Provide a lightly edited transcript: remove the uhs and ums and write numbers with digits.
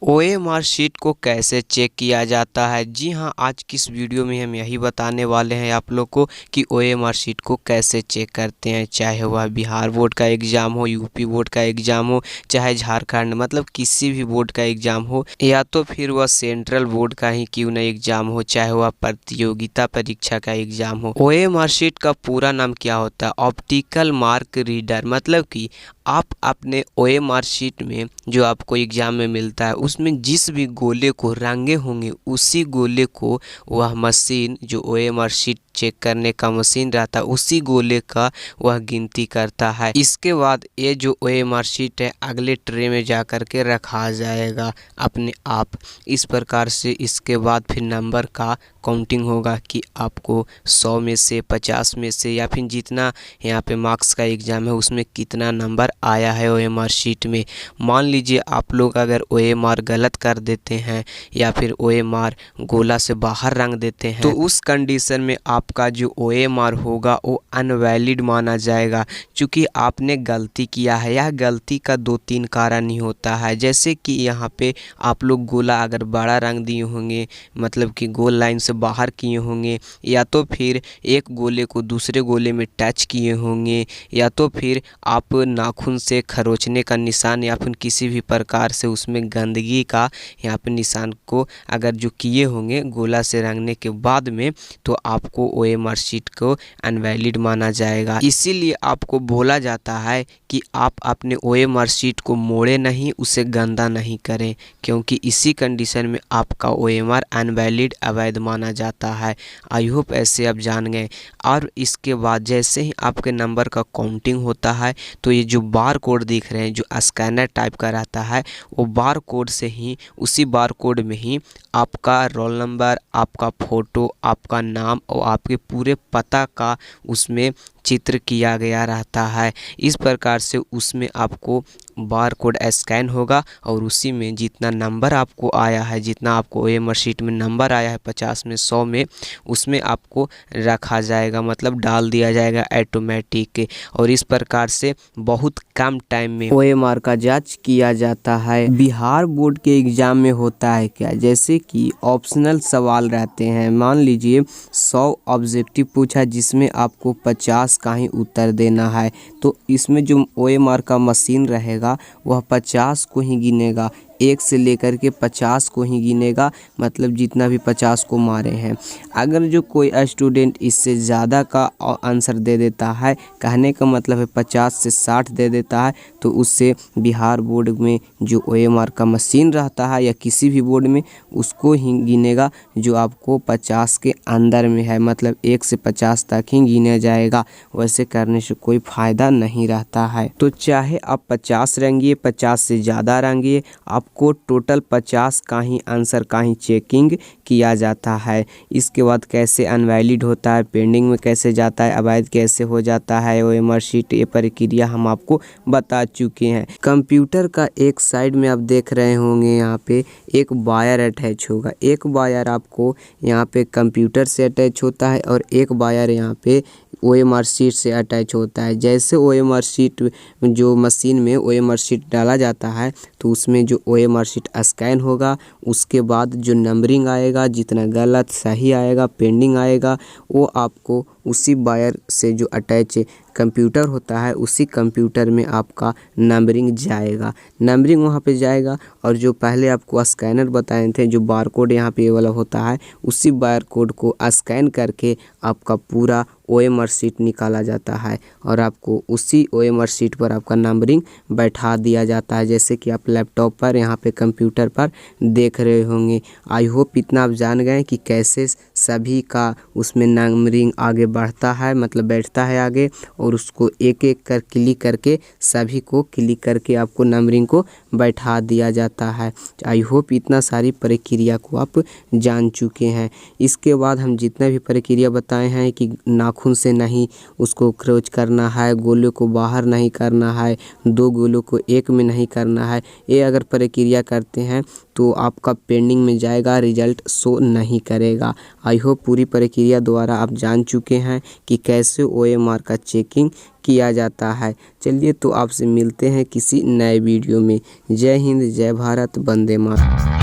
OMR sheet को कैसे check किया जाता है। जी हाँ, आज की इस वीडियो में हम यही बताने वाले हैं आप लोग को कि ओएमआर शीट को कैसे चेक करते हैं। चाहे वह बिहार बोर्ड का एग्ज़ाम हो, यूपी बोर्ड का एग्ज़ाम हो, चाहे झारखंड मतलब किसी भी बोर्ड का एग्ज़ाम हो, या तो फिर वह सेंट्रल बोर्ड का ही क्यों ना एग्ज़ाम हो, चाहे वह प्रतियोगिता परीक्षा का एग्ज़ाम हो। ओएमआर शीट का पूरा नाम क्या होता है? Optical mark reader. मतलब कि आप अपने ओएमआर शीट में जो आपको एग्ज़ाम में मिलता है उसमें जिस भी गोले को रंगे होंगे उसी गोले को वह मशीन जो ओएमआर शीट चेक करने का मशीन रहता है उसी गोले का वह गिनती करता है। इसके बाद ये जो ओएमआर शीट है अगले ट्रे में जा कर के रखा जाएगा अपने आप। इस प्रकार से इसके बाद फिर नंबर का काउंटिंग होगा कि आपको 100 में से 50 में से या फिर जितना यहाँ पे मार्क्स का एग्ज़ाम है उसमें कितना नंबर आया है ओएमआर शीट में। मान लीजिए आप लोग अगर ओएमआर गलत कर देते हैं या फिर ओएमआर गोला से बाहर रंग देते हैं तो उस कंडीशन में आपका जो ओएमआर होगा वो अनवैलिड माना जाएगा। क्योंकि आपने गलती किया है। यह गलती का 2-3 कारण ही होता है। जैसे कि यहाँ पे आप लोग गोला अगर बड़ा रंग दिए होंगे, मतलब कि गोल लाइन से बाहर किए होंगे, या तो फिर एक गोले को दूसरे गोले में टच किए होंगे, या तो फिर आप नाखून से खरोचने का निशान या फिर किसी भी प्रकार से उसमें गंदगी का यहाँ पे निशान को अगर जो किए होंगे गोला से रंगने के बाद में, तो आपको ओएमआर शीट को अनवैलिड माना जाएगा। इसीलिए आपको बोला जाता है कि आप अपने ओएमआर शीट को मोड़े नहीं, उसे गंदा नहीं करें, क्योंकि इसी कंडीशन में आपका ओएमआर अनवैलिड अवैध माना जाता है। आई होप ऐसे आप जान गए। और इसके बाद जैसे ही आपके नंबर का काउंटिंग होता है तो ये जो बार कोड दिख रहे हैं जो स्कैनर टाइप का रहता है वो बार कोड से ही, उसी बार कोड में ही आपका रोल नंबर, आपका फ़ोटो, आपका नाम और आपके पूरे पता का उसमें चित्र किया गया रहता है। इस प्रकार से उसमें आपको बार कोड स्कैन होगा और उसी में जितना नंबर आपको आया है, जितना आपको ओएमआर शीट में नंबर आया है 50 में 100 में, उसमें आपको रखा जाएगा, मतलब डाल दिया जाएगा ऑटोमेटिक। और इस प्रकार से बहुत कम टाइम में ओएमआर का जांच किया जाता है। बिहार बोर्ड के एग्ज़ाम में होता है क्या, जैसे कि ऑप्शनल सवाल रहते हैं। मान लीजिए 100 ऑब्जेक्टिव पूछा जिसमें आपको 50 का ही उत्तर देना है, तो इसमें जो ओएमआर का मशीन रहेगा वह 50 को ही गिनेगा, 1 से लेकर के 50 को ही गिनेगा, मतलब जितना भी 50 को मारे हैं। अगर जो कोई स्टूडेंट इससे ज़्यादा का आंसर दे देता है, कहने का मतलब है 50 से 60 दे देता है, तो उससे बिहार बोर्ड में जो ओएमआर का मशीन रहता है या किसी भी बोर्ड में उसको ही गिनेगा जो आपको 50 के अंदर में है, मतलब 1 से 50 तक ही गिना जाएगा। वैसे करने से कोई फ़ायदा नहीं रहता है। तो चाहे आप 50 रंगिए, 50 से ज़्यादा रंगिए, आपको टोटल 50 का ही आंसर का ही चेकिंग किया जाता है। इसके बाद कैसे अनवैलिड होता है, पेंडिंग में कैसे जाता है, अवैध कैसे हो जाता है ओएमआर शीट, ये प्रक्रिया हम आपको बता चुके हैं। कंप्यूटर का एक साइड में आप देख रहे होंगे यहाँ पे एक वायर अटैच होगा। एक वायर आपको यहाँ पे कंप्यूटर से अटैच होता है और एक वायर यहाँ पे ओएमआर शीट से अटैच होता है। जैसे ओएमआर शीट जो मशीन में ओएमआर शीट डाला जाता है तो उसमें जो ओएमआर शीट स्कैन होगा, उसके बाद जो नंबरिंग आएगा, जितना गलत सही आएगा, पेंडिंग आएगा, वो आपको उसी वायर से जो अटैच कंप्यूटर होता है उसी कंप्यूटर में आपका नंबरिंग जाएगा। नंबरिंग वहाँ पे जाएगा और जो पहले आपको स्कैनर बताए थे, जो बार कोड यहाँ पे ये वाला होता है, उसी बार कोड को स्कैन करके आपका पूरा ओएमआर शीट निकाला जाता है और आपको उसी ओएमआर शीट पर आपका नंबरिंग बैठा दिया जाता है, जैसे कि आप लैपटॉप पर यहाँ पे कंप्यूटर पर देख रहे होंगे। आई होप इतना आप जान गए कि कैसे सभी का उसमें नंबरिंग आगे बढ़ता है, मतलब बैठता है आगे, और उसको एक एक कर क्लिक करके सभी को क्लिक करके आपको नंबरिंग को बैठा दिया जाता है। आई होप इतना सारी प्रक्रिया को आप जान चुके हैं। इसके बाद हम जितना भी प्रक्रिया बताए हैं कि नाखून से नहीं उसको क्रोच करना है, गोले को बाहर नहीं करना है, 2 गोलों को एक में नहीं करना है, ये अगर प्रक्रिया करते हैं तो आपका पेंडिंग में जाएगा, रिजल्ट शो नहीं करेगा। आई होप पूरी प्रक्रिया द्वारा आप जान चुके हैं कि कैसे OMR का चेकिंग किया जाता है। चलिए तो आपसे मिलते हैं किसी नए वीडियो में। जय हिंद, जय भारत, वंदे मातरम।